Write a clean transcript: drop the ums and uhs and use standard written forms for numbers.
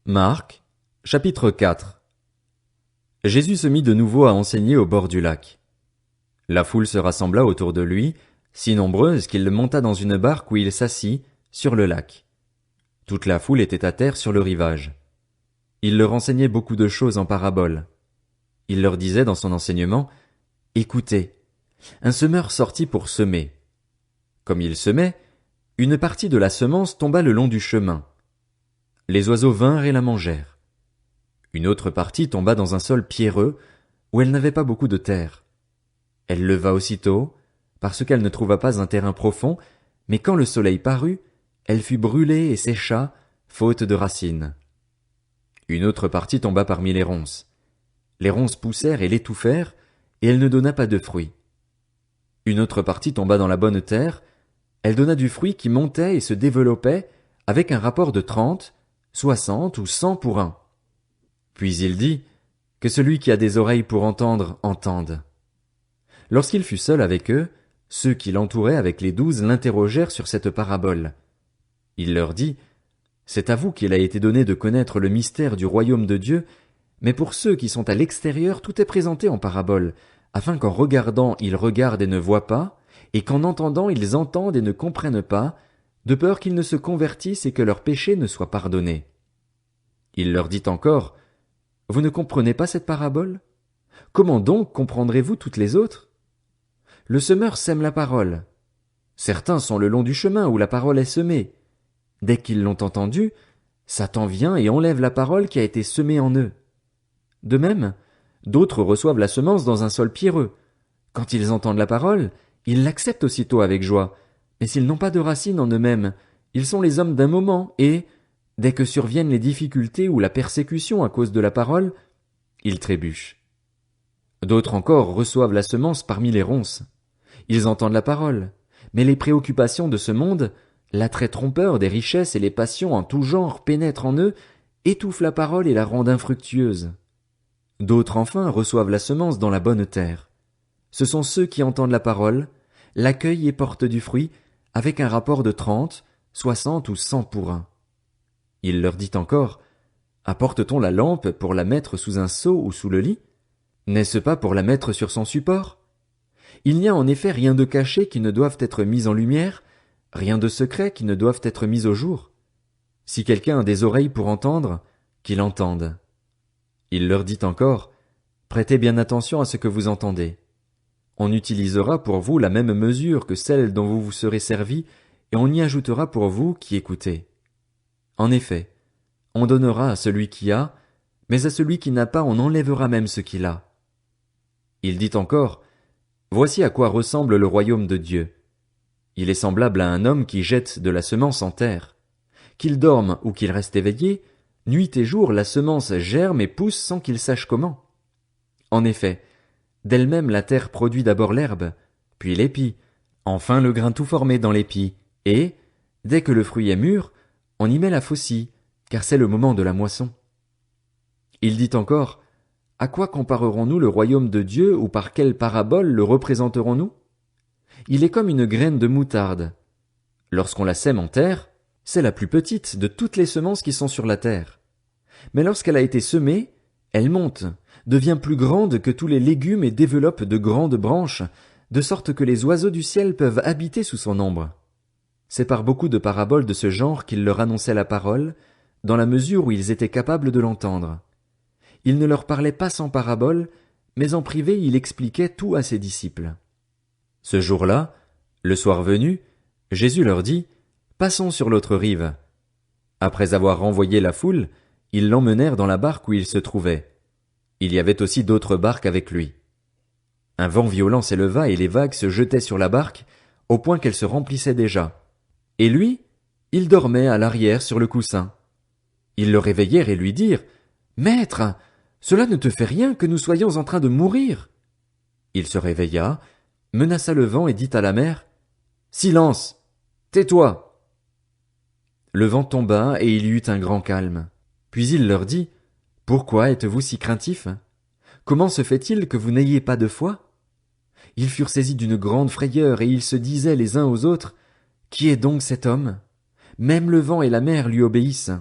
Marc, chapitre 4. Jésus se mit de nouveau à enseigner au bord du lac. La foule se rassembla autour de lui, si nombreuse qu'il monta dans une barque où il s'assit, sur le lac. Toute la foule était à terre sur le rivage. Il leur enseignait beaucoup de choses en paraboles. Il leur disait dans son enseignement, « Écoutez, un semeur sortit pour semer. Comme il semait, une partie de la semence tomba le long du chemin. Les oiseaux vinrent et la mangèrent. Une autre partie tomba dans un sol pierreux, où elle n'avait pas beaucoup de terre. Elle leva aussitôt, parce qu'elle ne trouva pas un terrain profond, mais quand le soleil parut, elle fut brûlée et sécha, faute de racines. Une autre partie tomba parmi les ronces. Les ronces poussèrent et l'étouffèrent, et elle ne donna pas de fruit. Une autre partie tomba dans la bonne terre, elle donna du fruit qui montait et se développait, avec un rapport de 30, 60 ou 100 pour un. Puis il dit, que celui qui a des oreilles pour entendre, entende. Lorsqu'il fut seul avec eux, ceux qui l'entouraient avec les 12 l'interrogèrent sur cette parabole. Il leur dit, c'est à vous qu'il a été donné de connaître le mystère du royaume de Dieu, mais pour ceux qui sont à l'extérieur, tout est présenté en parabole, afin qu'en regardant ils regardent et ne voient pas, et qu'en entendant ils entendent et ne comprennent pas, de peur qu'ils ne se convertissent et que leurs péchés ne soient pardonnés. Il leur dit encore, vous ne comprenez pas cette parabole? Comment donc comprendrez-vous toutes les autres? Le semeur sème la parole. Certains sont le long du chemin où la parole est semée. Dès qu'ils l'ont entendue, Satan vient et enlève la parole qui a été semée en eux. De même, d'autres reçoivent la semence dans un sol pierreux. Quand ils entendent la parole, ils l'acceptent aussitôt avec joie, mais s'ils n'ont pas de racines en eux-mêmes, ils sont les hommes d'un moment et, dès que surviennent les difficultés ou la persécution à cause de la parole, ils trébuchent. D'autres encore reçoivent la semence parmi les ronces. Ils entendent la parole, mais les préoccupations de ce monde, l'attrait trompeur des richesses et les passions en tout genre pénètrent en eux, étouffent la parole et la rendent infructueuse. D'autres enfin reçoivent la semence dans la bonne terre. Ce sont ceux qui entendent la parole, l'accueillent et portent du fruit, avec un rapport de 30, 60 ou 100 pour un. Il leur dit encore, apporte-t-on la lampe pour la mettre sous un seau ou sous le lit? N'est-ce pas pour la mettre sur son support? Il n'y a en effet rien de caché qui ne doive être mis en lumière, rien de secret qui ne doive être mis au jour. Si quelqu'un a des oreilles pour entendre, qu'il entende. Il leur dit encore, prêtez bien attention à ce que vous entendez. On utilisera pour vous la même mesure que celle dont vous vous serez servis, et on y ajoutera pour vous qui écoutez. En effet, on donnera à celui qui a, mais à celui qui n'a pas on enlèvera même ce qu'il a. Il dit encore, voici à quoi ressemble le royaume de Dieu. Il est semblable à un homme qui jette de la semence en terre. Qu'il dorme ou qu'il reste éveillé, nuit et jour la semence germe et pousse sans qu'il sache comment. En effet, d'elle-même la terre produit d'abord l'herbe, puis l'épi, enfin le grain tout formé dans l'épi, et, dès que le fruit est mûr, on y met la faucille, car c'est le moment de la moisson. Il dit encore, à quoi comparerons-nous le royaume de Dieu ou par quelle parabole le représenterons-nous? Il est comme une graine de moutarde. Lorsqu'on la sème en terre, c'est la plus petite de toutes les semences qui sont sur la terre. Mais lorsqu'elle a été semée, elle monte, devient plus grande que tous les légumes et développe de grandes branches, de sorte que les oiseaux du ciel peuvent habiter sous son ombre. C'est par beaucoup de paraboles de ce genre qu'il leur annonçait la parole, dans la mesure où ils étaient capables de l'entendre. Il ne leur parlait pas sans paraboles, mais en privé il expliquait tout à ses disciples. Ce jour-là, le soir venu, Jésus leur dit, « Passons sur l'autre rive. » Après avoir renvoyé la foule, ils l'emmenèrent dans la barque où il se trouvait. Il y avait aussi d'autres barques avec lui. Un vent violent s'éleva et les vagues se jetaient sur la barque, au point qu'elle se remplissait déjà. Et lui, il dormait à l'arrière sur le coussin. Ils le réveillèrent et lui dirent, « Maître, cela ne te fait rien que nous soyons en train de mourir. » Il se réveilla, menaça le vent et dit à la mer, « Silence! Tais-toi! » Le vent tomba et il y eut un grand calme. Puis il leur dit, « Pourquoi êtes-vous si craintifs? Comment se fait-il que vous n'ayez pas de foi? » Ils furent saisis d'une grande frayeur et ils se disaient les uns aux autres, « Qui est donc cet homme? Même le vent et la mer lui obéissent. »